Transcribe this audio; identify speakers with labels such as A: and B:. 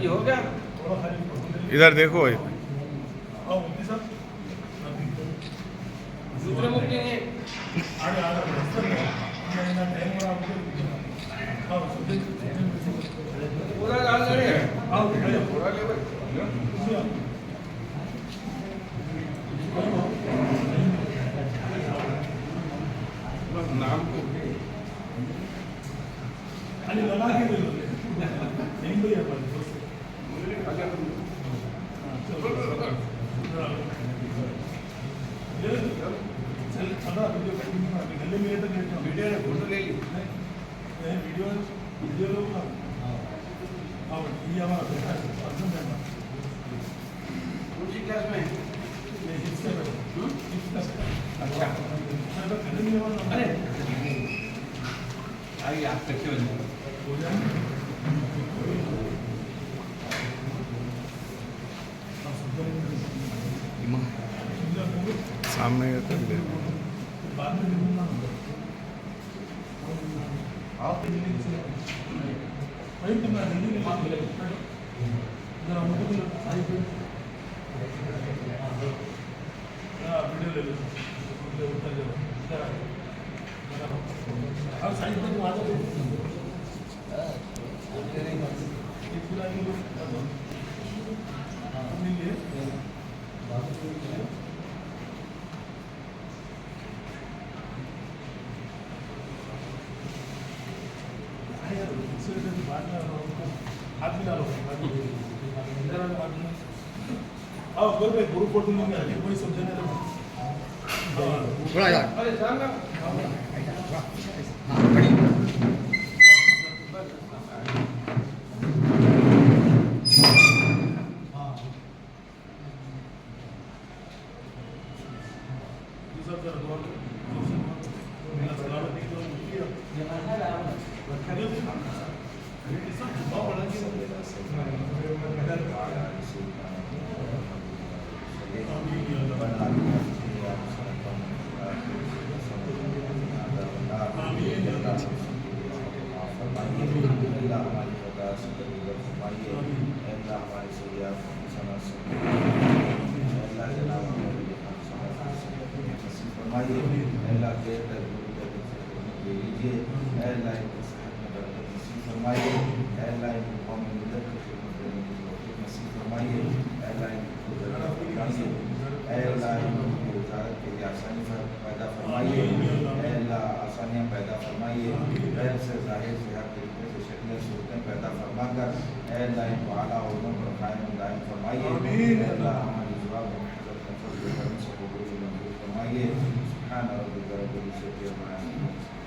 A: हो गया
B: इधर देखो
A: दूसरे मुक्ति ने पूरा डाल रहे हैं पूरा ले भाई नाम को
C: खाली लगा के नहीं भैया
A: वीडियो फोटो ले ली
C: वीडियो वीडियो लोग ना ये हमारा बेटा अर्जुन बेटा
A: कौन सी क्लास में अच्छा अरे आइए आप कैसे हो जाए
B: सामने कर ले
C: बाद में मिलूंगा आप वही तो मैं दिल्ली में बात मिलेगा जरा हमको तो सारी वीडियो ले लो उतर जाओ अब साइड पर तुम आ जाओ एक पूरा ये लोग मिलिए हाथ भी डालो आओ गुरु फोटो लेंगे आगे कोई समझने दो
B: थोड़ा यार
A: अरे जाना
D: आसानियाँ पैदा फरमाइए गैर से जाहिर से हर तरीके से शक्लें सूरतें पैदा फरमा कर अल्लाह इनको आला उलूम पर कायम दायम फरमाइए अल्लाह हमारी जुबान से कबूल मंजूर फरमाइए सुभान रब्बिका रब्बिल इज्जति अम्मा यसिफून